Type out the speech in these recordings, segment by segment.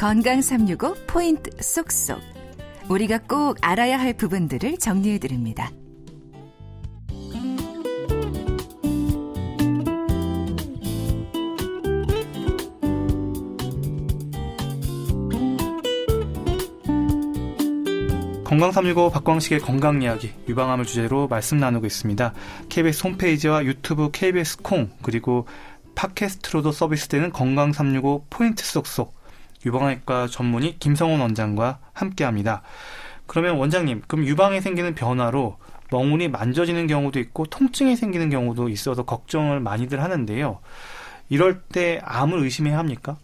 건강 365 포인트 쏙쏙. 우리가 꼭 알아야 할 부분들을 정리해드립니다. 건강 365 박광식의 건강 이야기, 유방암을 주제로 말씀 나누고 있습니다. KBS 홈페이지와 유튜브 KBS 콩, 그리고 팟캐스트로도 서비스되는 건강 365 포인트 쏙쏙, 유방외과 전문의 김성원 원장과 함께합니다. 그러면 원장님, 그럼 유방에 생기는 변화로 멍울이 만져지는 경우도 있고 통증이 생기는 경우도 있어서 걱정을 많이들 하는데요. 이럴 때 암을 의심해야 합니까?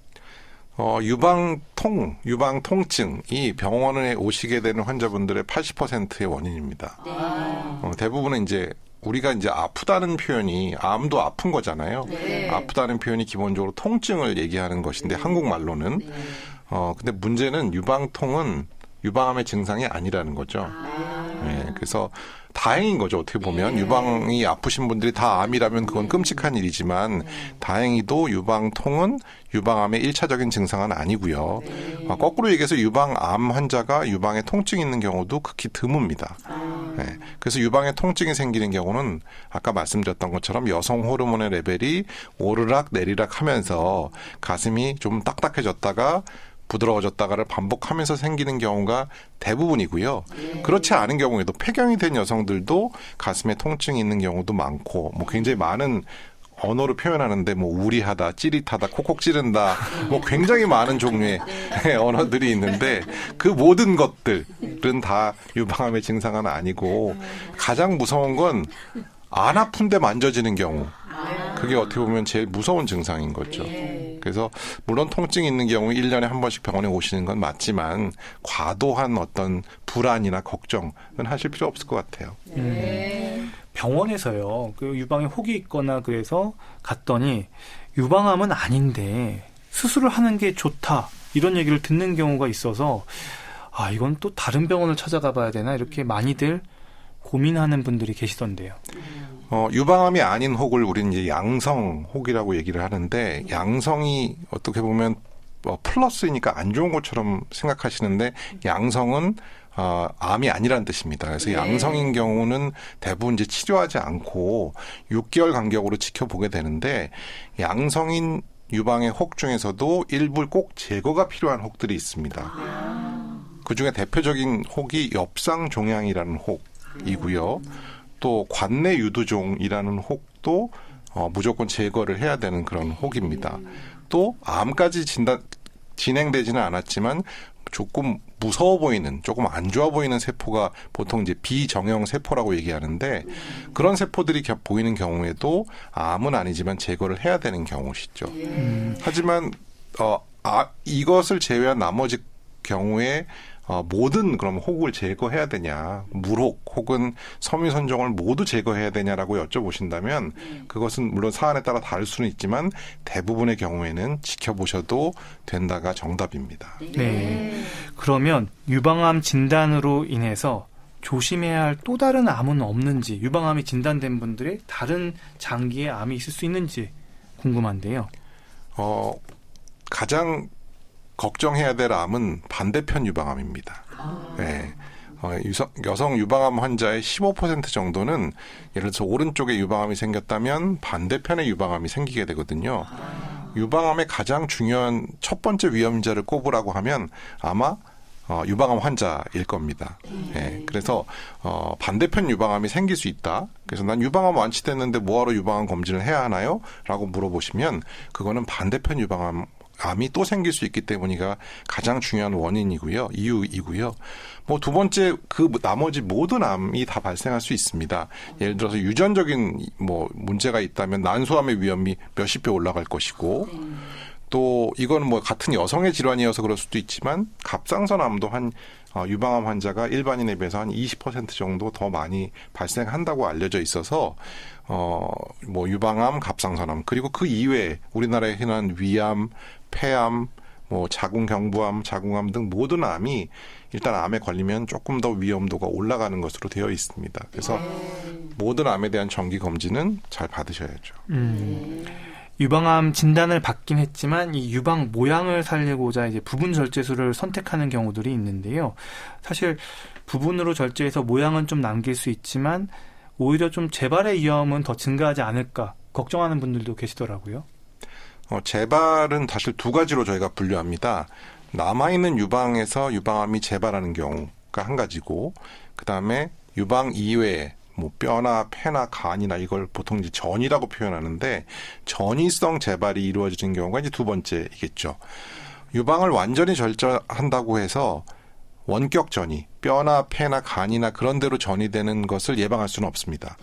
유방 통증이 병원에 오시게 되는 환자분들의 80%의 원인입니다. 네. 대부분은 이제 우리가 이제 아프다는 표현이 암도 아픈 거잖아요. 네. 아프다는 표현이 기본적으로 통증을 얘기하는 것인데 한국말로는. 근데 문제는 유방통은 유방암의 증상이 아니라는 거죠. 네, 그래서 다행인 거죠. 어떻게 보면 유방이 아프신 분들이 다 암이라면 그건 끔찍한 일이지만 다행히도 유방통은 유방암의 1차적인 증상은 아니고요. 거꾸로 얘기해서 유방암 환자가 유방에 통증이 있는 경우도 극히 드뭅니다. 네, 그래서 유방에 통증이 생기는 경우는 아까 말씀드렸던 것처럼 여성 호르몬의 레벨이 오르락 내리락 하면서 가슴이 좀 딱딱해졌다가 부드러워졌다가를 반복하면서 생기는 경우가 대부분이고요. 그렇지 않은 경우에도 폐경이 된 여성들도 가슴에 통증이 있는 경우도 많고, 뭐 굉장히 많은 언어로 표현하는데 뭐 우리하다, 찌릿하다, 콕콕 찌른다, 뭐 굉장히 많은 종류의 언어들이 있는데 그 모든 것들은 다 유방암의 증상은 아니고 가장 무서운 건 안 아픈데 만져지는 경우. 그게 어떻게 보면 제일 무서운 증상인 거죠. 그래서 물론 통증이 있는 경우 1년에 한 번씩 병원에 오시는 건 맞지만 과도한 어떤 불안이나 걱정은 하실 필요 없을 것 같아요. 병원에서요, 그 유방에 혹이 있거나 그래서 갔더니 유방암은 아닌데 수술을 하는 게 좋다, 이런 얘기를 듣는 경우가 있어서 이건 또 다른 병원을 찾아가 봐야 되나, 이렇게 많이들 고민하는 분들이 계시던데요. 유방암이 아닌 혹을 우리는 이제 양성 혹이라고 얘기를 하는데, 양성이 어떻게 보면 플러스이니까 안 좋은 것처럼 생각하시는데 양성은 암이 아니라는 뜻입니다. 그래서 양성인 경우는 대부분 이제 치료하지 않고 6개월 간격으로 지켜보게 되는데, 양성인 유방의 혹 중에서도 일부 꼭 제거가 필요한 혹들이 있습니다. 그중에 대표적인 혹이 엽상종양이라는 혹이고요. 또 관내 유두종이라는 혹도 무조건 제거를 해야 되는 그런 혹입니다. 또 암까지 진행되지는 않았지만 조금 무서워 보이는, 조금 안 좋아 보이는 세포가 보통 이제 비정형 세포라고 얘기하는데, 그런 세포들이 보이는 경우에도 암은 아니지만 제거를 해야 되는 경우시죠. 하지만 이것을 제외한 나머지 경우에 모든 그럼 혹을 제거해야 되냐, 물혹 혹은 섬유선종을 모두 제거해야 되냐라고 여쭤보신다면 그것은 물론 사안에 따라 다를 수는 있지만 대부분의 경우에는 지켜보셔도 된다가 정답입니다. 네. 그러면 유방암 진단으로 인해서 조심해야 할 또 다른 암은 없는지, 유방암이 진단된 분들의 다른 장기의 암이 있을 수 있는지 궁금한데요. 가장 걱정해야 될 암은 반대편 유방암입니다. 네. 여성 유방암 환자의 15% 정도는 예를 들어서 오른쪽에 유방암이 생겼다면 반대편에 유방암이 생기게 되거든요. 유방암의 가장 중요한 첫 번째 위험자를 꼽으라고 하면 아마 유방암 환자일 겁니다. 네. 그래서 반대편 유방암이 생길 수 있다. 그래서 난 유방암 완치됐는데 뭐하러 유방암 검진을 해야 하나요? 라고 물어보시면 그거는 반대편 암이 또 생길 수 있기 때문이가 가장 중요한 원인이고요. 이유이고요. 뭐 두 번째, 그 나머지 모든 암이 다 발생할 수 있습니다. 예를 들어서 유전적인 문제가 있다면 난소암의 위험이 몇십 배 올라갈 것이고, 또 이거는 뭐 같은 여성의 질환이어서 그럴 수도 있지만 갑상선암도 유방암 환자가 일반인에 비해서 한 20% 정도 더 많이 발생한다고 알려져 있어서 유방암, 갑상선암, 그리고 그 이외에 우리나라에 흔한 위암, 폐암, 자궁경부암, 자궁암 등 모든 암이 일단 암에 걸리면 조금 더 위험도가 올라가는 것으로 되어 있습니다. 그래서 모든 암에 대한 정기 검진은 잘 받으셔야죠. 유방암 진단을 받긴 했지만 이 유방 모양을 살리고자 이제 부분 절제술을 선택하는 경우들이 있는데요. 사실 부분으로 절제해서 모양은 좀 남길 수 있지만 오히려 좀 재발의 위험은 더 증가하지 않을까 걱정하는 분들도 계시더라고요. 재발은 사실 두 가지로 저희가 분류합니다. 남아있는 유방에서 유방암이 재발하는 경우가 한 가지고, 그 다음에 유방 이외에 뭐 뼈나 폐나 간이나 이걸 보통 이제 전이라고 표현하는데, 전이성 재발이 이루어지는 경우가 이제 두 번째이겠죠. 유방을 완전히 절제한다고 해서 원격 전이, 뼈나 폐나 간이나 그런 데로 전이 되는 것을 예방할 수는 없습니다.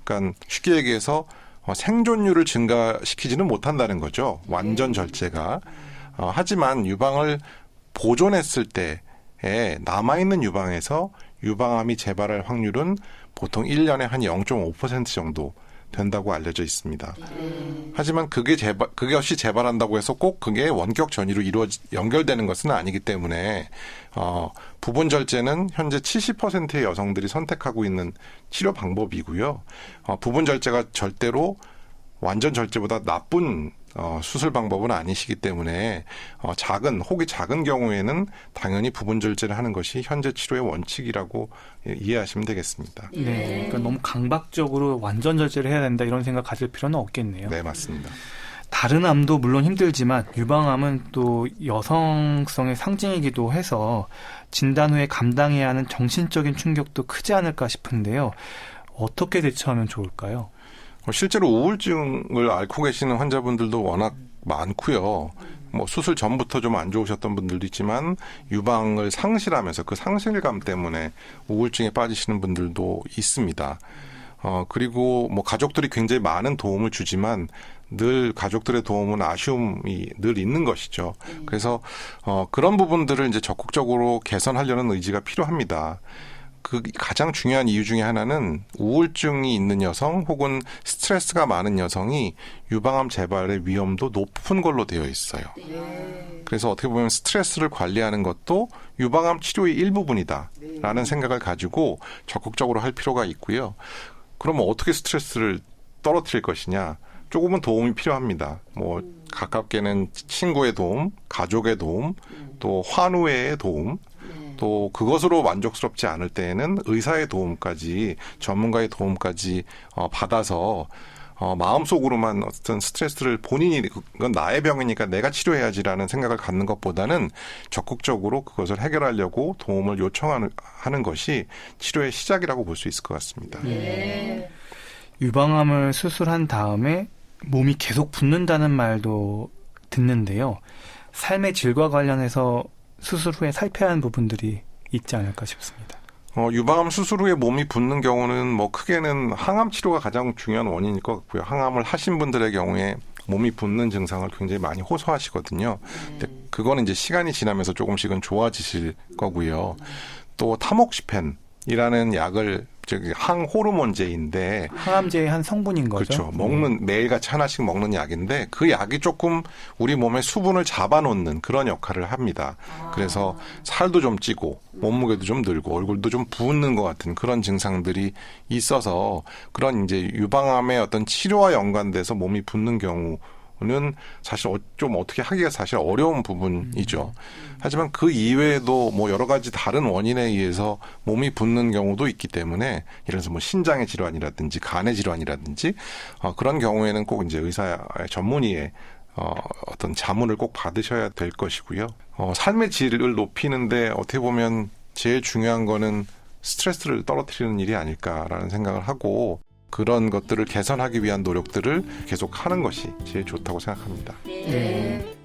그러니까 쉽게 얘기해서 생존율을 증가시키지는 못한다는 거죠. 완전 절제가. 하지만 유방을 보존했을 때에 남아있는 유방에서 유방암이 재발할 확률은 보통 1년에 한 0.5% 정도 된다고 알려져 있습니다. 하지만 그것이 재발한다고 해서 꼭 그게 원격 전이로 연결되는 것은 아니기 때문에 부분 절제는 현재 70%의 여성들이 선택하고 있는 치료 방법이고요. 부분 절제가 절대로 완전 절제보다 나쁜 수술 방법은 아니시기 때문에 혹이 작은 경우에는 당연히 부분 절제를 하는 것이 현재 치료의 원칙이라고 이해하시면 되겠습니다. 네, 그러니까 너무 강박적으로 완전 절제를 해야 된다 이런 생각 가질 필요는 없겠네요. 네, 맞습니다. 다른 암도 물론 힘들지만 유방암은 또 여성성의 상징이기도 해서 진단 후에 감당해야 하는 정신적인 충격도 크지 않을까 싶은데요. 어떻게 대처하면 좋을까요? 실제로 우울증을 앓고 계시는 환자분들도 워낙 많고요. 뭐 수술 전부터 좀 안 좋으셨던 분들도 있지만 유방을 상실하면서 그 상실감 때문에 우울증에 빠지시는 분들도 있습니다. 그리고 뭐 가족들이 굉장히 많은 도움을 주지만 늘 가족들의 도움은 아쉬움이 늘 있는 것이죠. 그래서 그런 부분들을 이제 적극적으로 개선하려는 의지가 필요합니다. 그 가장 중요한 이유 중에 하나는 우울증이 있는 여성 혹은 스트레스가 많은 여성이 유방암 재발의 위험도 높은 걸로 되어 있어요. 그래서 어떻게 보면 스트레스를 관리하는 것도 유방암 치료의 일부분이다라는 생각을 가지고 적극적으로 할 필요가 있고요. 그러면 어떻게 스트레스를 떨어뜨릴 것이냐? 조금은 도움이 필요합니다. 뭐 가깝게는 친구의 도움, 가족의 도움, 또 환우의 도움, 또 그것으로 만족스럽지 않을 때에는 의사의 도움까지, 전문가의 도움까지 받아서 마음속으로만 어떤 스트레스를 본인이 그건 나의 병이니까 내가 치료해야지라는 생각을 갖는 것보다는 적극적으로 그것을 해결하려고 도움을 요청하는 것이 치료의 시작이라고 볼 수 있을 것 같습니다. 유방암을 수술한 다음에 몸이 계속 붓는다는 말도 듣는데요. 삶의 질과 관련해서 수술 후에 살펴야 하는 부분들이 있지 않을까 싶습니다. 유방암 수술 후에 몸이 붓는 경우는 뭐 크게는 항암 치료가 가장 중요한 원인일 것 같고요. 항암을 하신 분들의 경우에 몸이 붓는 증상을 굉장히 많이 호소하시거든요. 근데 그거는 이제 시간이 지나면서 조금씩은 좋아지실 거고요. 또 타목시펜이라는 약을 항호르몬제인데 항암제의 한 성분인 거죠. 그렇죠. 매일같이 하나씩 먹는 약인데 그 약이 조금 우리 몸의 수분을 잡아놓는 그런 역할을 합니다. 그래서 살도 좀 찌고 몸무게도 좀 늘고 얼굴도 좀 부은 것 같은 그런 증상들이 있어서 그런 이제 유방암의 어떤 치료와 연관돼서 몸이 붓는 경우는 사실 좀 어떻게 하기가 사실 어려운 부분이죠. 하지만 그 이외에도 뭐 여러 가지 다른 원인에 의해서 몸이 붓는 경우도 있기 때문에 예를 들어서 뭐 신장의 질환이라든지 간의 질환이라든지 그런 경우에는 꼭 이제 의사의 전문의의 어떤 자문을 꼭 받으셔야 될 것이고요. 삶의 질을 높이는데 어떻게 보면 제일 중요한 거는 스트레스를 떨어뜨리는 일이 아닐까라는 생각을 하고 그런 것들을 개선하기 위한 노력들을 계속 하는 것이 제일 좋다고 생각합니다. 네.